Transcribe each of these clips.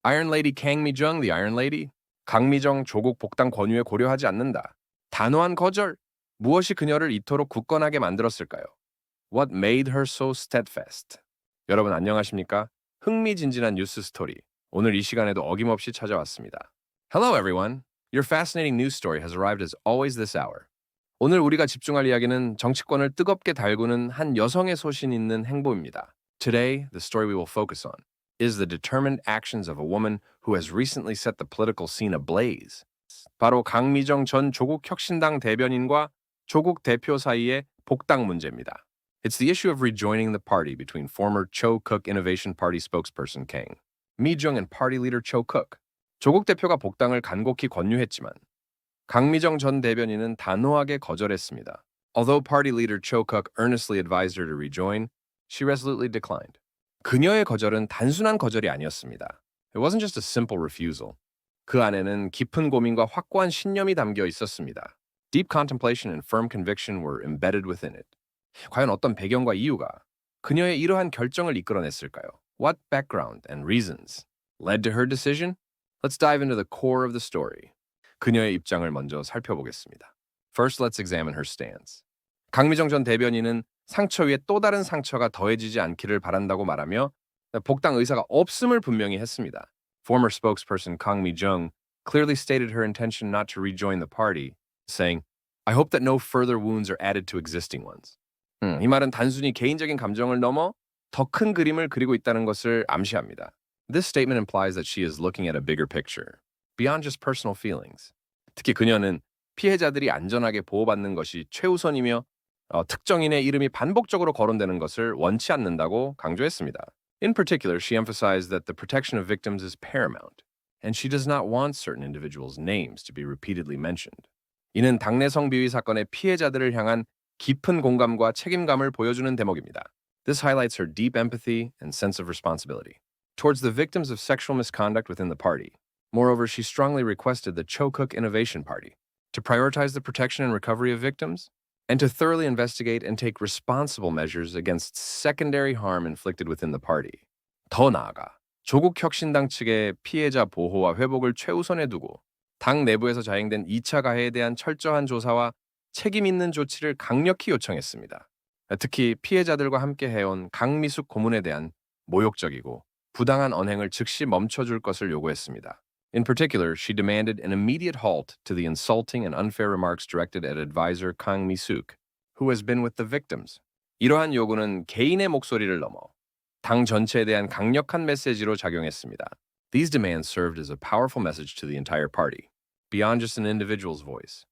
Iron Lady 강미정, the Iron Lady. 강미정 조국 복당 권유에 고려하지 않는다. 단호한 거절. 무엇이 그녀를 이토록 굳건하게 만들었을까요? What made her so steadfast? 여러분 안녕하십니까? 흥미진진한 뉴스 스토리. 오늘 이 시간에도 어김없이 찾아왔습니다. Hello everyone. Your fascinating news story has arrived as always this hour. 오늘 우리가 집중할 이야기는 정치권을 뜨겁게 달구는 한 여성의 소신 있는 행보입니다. Today, the story we will focus on is the determined actions of a woman who has recently set the political scene ablaze. 바로 강미정 전 조국 혁신당 대변인과 조국 대표 사이의 복당 문제입니다. It's the issue of rejoining the party between former Cho Cook Innovation Party spokesperson Kang Mi-jung and party leader Cho Cook. 조국 대표가 복당을 간곡히 권유했지만 강미정 전 대변인은 단호하게 거절했습니다. Although party leader Cho Cook earnestly advised her to rejoin, she resolutely declined. 그녀의 거절은 단순한 거절이 아니었습니다. It wasn't just a simple refusal. 그 안에는 깊은 고민과 확고한 신념이 담겨 있었습니다. Deep contemplation and firm conviction were embedded within it. 과연 어떤 배경과 이유가 그녀의 이러한 결정을 이끌어냈을까요? What background and reasons led to her decision? Let's dive into the core of the story. 그녀의 입장을 먼저 살펴보겠습니다. First, let's examine her stance. 강미정 전 대변인은 상처 위에 또 다른 상처가 더해지지 않기를 바란다고 말하며 복당 의사가 없음을 분명히 했습니다. Former spokesperson Kang Mi-jung clearly stated her intention not to rejoin the party, saying, I hope that no further wounds are added to existing ones. 이 말은 단순히 개인적인 감정을 넘어 더 큰 그림을 그리고 있다는 것을 암시합니다. This statement implies that she is looking at a bigger picture, beyond just personal feelings. 특히 그녀는 피해자들이 안전하게 보호받는 것이 최우선이며 특정인의 이름이 반복적으로 거론되는 것을 원치 않는다고 강조했습니다. In particular, she emphasized that the protection of victims is paramount, and she does not want certain individuals' names to be repeatedly mentioned. 이는 당내 성비위 사건의 피해자들을 향한 깊은 공감과 책임감을 보여주는 대목입니다. This highlights her deep empathy and sense of responsibility towards the victims of sexual misconduct within the party. Moreover, she strongly requested the Cho Cook Innovation Party to prioritize the protection and recovery of victims and to thoroughly investigate and take responsible measures against secondary harm inflicted within the party. 더 나아가 조국 혁신당 측의 피해자 보호와 회복을 최우선에 두고 당 내부에서 자행된 2차 가해에 대한 철저한 조사와 책임 있는 조치를 강력히 요청했습니다. 특히 피해자들과 함께 해온 강미숙 고문에 대한 모욕적이고 부당한 언행을 즉시 멈춰줄 것을 요구했습니다. In particular, she demanded an immediate halt to the insulting and unfair remarks directed at advisor Kang Mi-suk, who has been with the victims. 이러한 요구는 개인의 목소리를 넘어 당 전체에 대한 강력한 메시지로 작용했습니다. These demands served as a powerful message to the entire party, beyond just an individual's voice.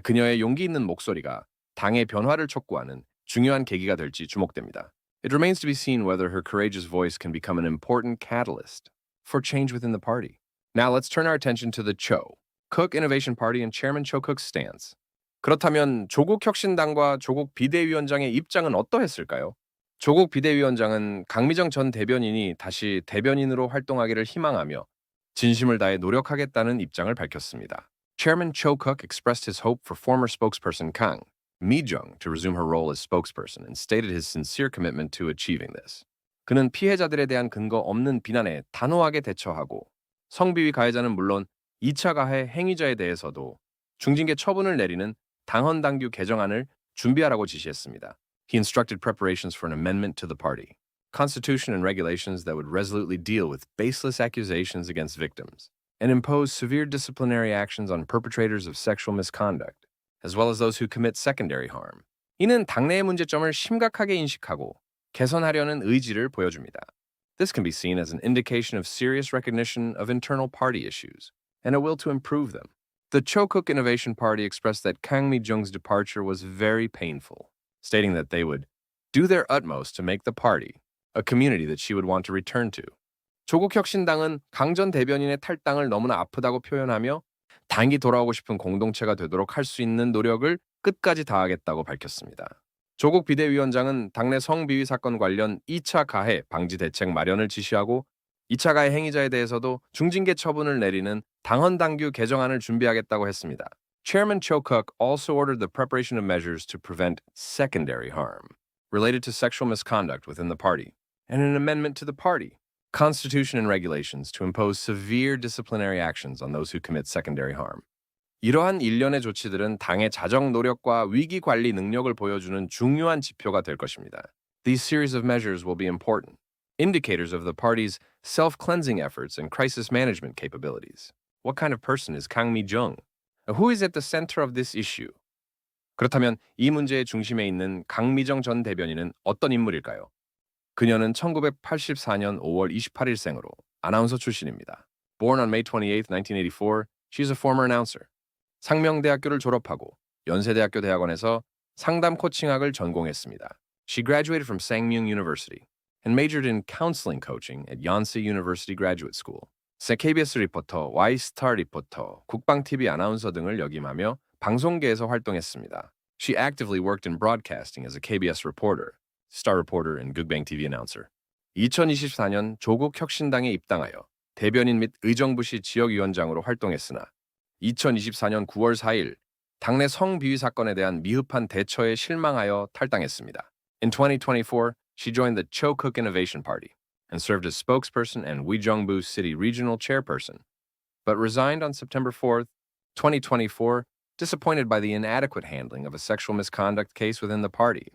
그녀의 용기 있는 목소리가 당의 변화를 촉구하는 중요한 계기가 될지 주목됩니다. It remains to be seen whether her courageous voice can become an important catalyst for change within the party. Now let's turn our attention to the Cho Cook Innovation Party and Chairman Cho Cook's stance. 그렇다면 조국 혁신당과 조국 비대위원장의 입장은 어떠했을까요? 조국 비대위원장은 강미정 전 대변인이 다시 대변인으로 활동하기를 희망하며 진심을 다해 노력하겠다는 입장을 밝혔습니다. Chairman Cho Cook expressed his hope for former spokesperson Kang Mi-jung to resume her role as spokesperson and stated his sincere commitment to achieving this. 그는 피해자들에 대한 근거 없는 비난에 단호하게 대처하고 성비위 가해자는 물론 2차 가해 행위자에 대해서도 중징계 처분을 내리는 당헌 당규 개정안을 준비하라고 지시했습니다. He instructed preparations for an amendment to the party, constitution and regulations that would resolutely deal with baseless accusations against victims and impose severe disciplinary actions on perpetrators of sexual misconduct, as well as those who commit secondary harm. 이는 당내의 문제점을 심각하게 인식하고 개선하려는 의지를 보여줍니다. This can be seen as an indication of serious recognition of internal party issues and a will to improve them. The Cho Cook Innovation Party expressed that Kang Mi-jung's departure was very painful, stating that they would do their utmost to make the party a community that she would want to return to. 조국 혁신당은 강 전 대변인의 탈당을 너무나 아프다고 표현하며 당이 돌아오고 싶은 공동체가 되도록 할 수 있는 노력을 끝까지 다하겠다고 밝혔습니다. 조국 비대위원장은 당내 성비위 사건 관련 2차 가해 방지 대책 마련을 지시하고 2차 가해 행위자에 대해서도 중징계 처분을 내리는 당헌 당규 개정안을 준비하겠다고 했습니다. Chairman Cho Cook also ordered the preparation of measures to prevent secondary harm related to sexual misconduct within the party and an amendment to the party, constitution and regulations to impose severe disciplinary actions on those who commit secondary harm. 이러한 일련의 조치들은 당의 자정 노력과 위기 관리 능력을 보여주는 중요한 지표가 될 것입니다. These series of measures will be important indicators of the party's self-cleansing efforts and crisis management capabilities. What kind of person is Kang Mi-jung? Who is at the center of this issue? 그렇다면 이 문제의 중심에 있는 강미정 전 대변인은 어떤 인물일까요? 그녀는 1984년 5월 28일생으로 아나운서 출신입니다. Born on May 28, 1984, she is a former announcer. 상명대학교를 졸업하고 연세대학교 대학원에서 상담 코칭학을 전공했습니다. She graduated from Sangmyung University and majored in counseling coaching at Yonsei University Graduate School. KBS 리포터, Y스타 리포터, 국방TV 아나운서 등을 역임하며 방송계에서 활동했습니다. She actively worked in broadcasting as a KBS reporter, star reporter, and Gugbang TV announcer. 2024년 조국 혁신당에 입당하여 대변인 및 의정부시 지역위원장으로 활동했으나 2024년 9월 4일 당내 성비위 사건에 대한 미흡한 대처에 실망하여 탈당했습니다. In 2024, she joined the Cho Kuk Innovation Party and served as spokesperson and Uijeongbu City Regional Chairperson, but resigned on September 4, 2024, disappointed by the inadequate handling of a sexual misconduct case within the party.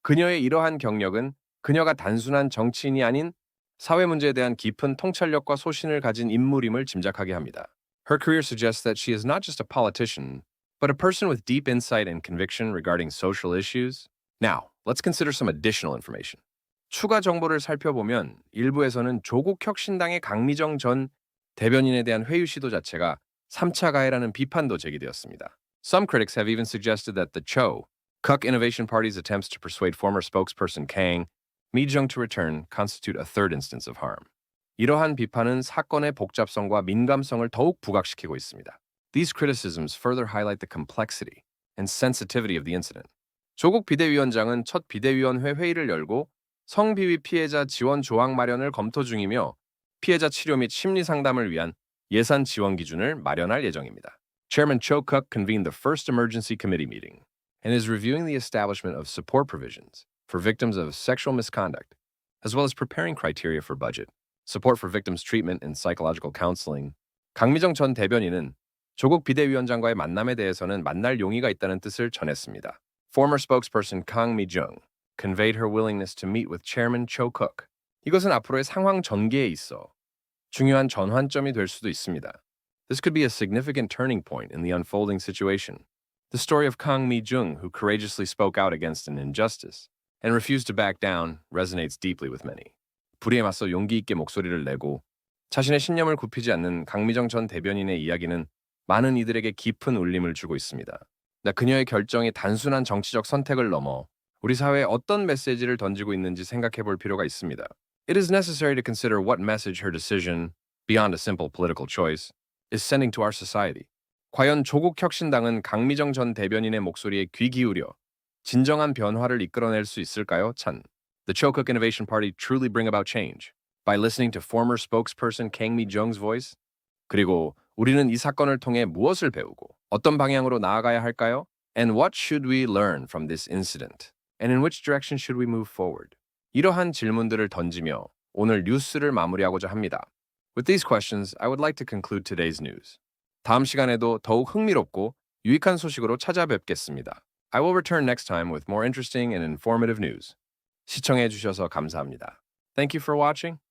그녀의 이러한 경력은 그녀가 단순한 정치인이 아닌 사회 문제에 대한 깊은 통찰력과 소신을 가진 인물임을 짐작하게 합니다. Her career suggests that she is not just a politician, but a person with deep insight and conviction regarding social issues. Now, let's consider some additional information. 추가 정보를 살펴보면 일부에서는 조국 혁신당의 강미정 전 대변인에 대한 회유 시도 자체가 3차 가해라는 비판도 제기되었습니다. Some critics have even suggested that the Cho Kuk Innovation Party's attempts to persuade former spokesperson Kang Mi-jung to return constitute a third instance of harm. 이러한 비판은 사건의 복잡성과 민감성을 더욱 부각시키고 있습니다. These criticisms further highlight the complexity and sensitivity of the incident. 조국 비대위원장은 첫 비대위원회 회의를 열고 성비위 피해자 지원 조항 마련을 검토 중이며 피해자 치료 및 심리 상담을 위한 예산 지원 기준을 마련할 예정입니다. Chairman Cho Kuk convened the first emergency committee meeting and is reviewing the establishment of support provisions for victims of sexual misconduct, as well as preparing criteria for budget, support for victims' treatment and psychological counseling. 강미정 전 대변인은 조국 비대위원장과의 만남에 대해서는 만날 용의가 있다는 뜻을 전했습니다. Former spokesperson Kang Mi-jung conveyed her willingness to meet with Chairman Cho Kuk. 이것은 앞으로의 상황 전개에 있어 중요한 전환점이 될 수도 있습니다. This could be a significant turning point in the unfolding situation. The story of Kang Mi-jung, who courageously spoke out against an injustice and refused to back down, resonates deeply with many. 불의에 맞서 용기 있게 목소리를 내고 자신의 신념을 굽히지 않는 강미정 전 대변인의 이야기는 많은 이들에게 깊은 울림을 주고 있습니다. 그녀의 결정이 단순한 정치적 선택을 넘어 우리 사회에 어떤 메시지를 던지고 있는지 생각해 볼 필요가 있습니다. It is necessary to consider what message her decision, beyond a simple political choice, is sending to our society. 과연 조국 혁신당은 강미정 전 대변인의 목소리에 귀 기울여 진정한 변화를 이끌어낼 수 있을까요? 찬. The Cho Kuk Innovation Party truly bring about change by listening to former spokesperson Kang Mi-jung's voice? 그리고 우리는 이 사건을 통해 무엇을 배우고 어떤 방향으로 나아가야 할까요? And what should we learn from this incident? And in which direction should we move forward? 이러한 질문들을 던지며 오늘 뉴스를 마무리하고자 합니다. With these questions, I would like to conclude today's news. 다음 시간에도 더욱 흥미롭고 유익한 소식으로 찾아뵙겠습니다. I will return next time with more interesting and informative news. 시청해 주셔서 감사합니다. Thank you for watching.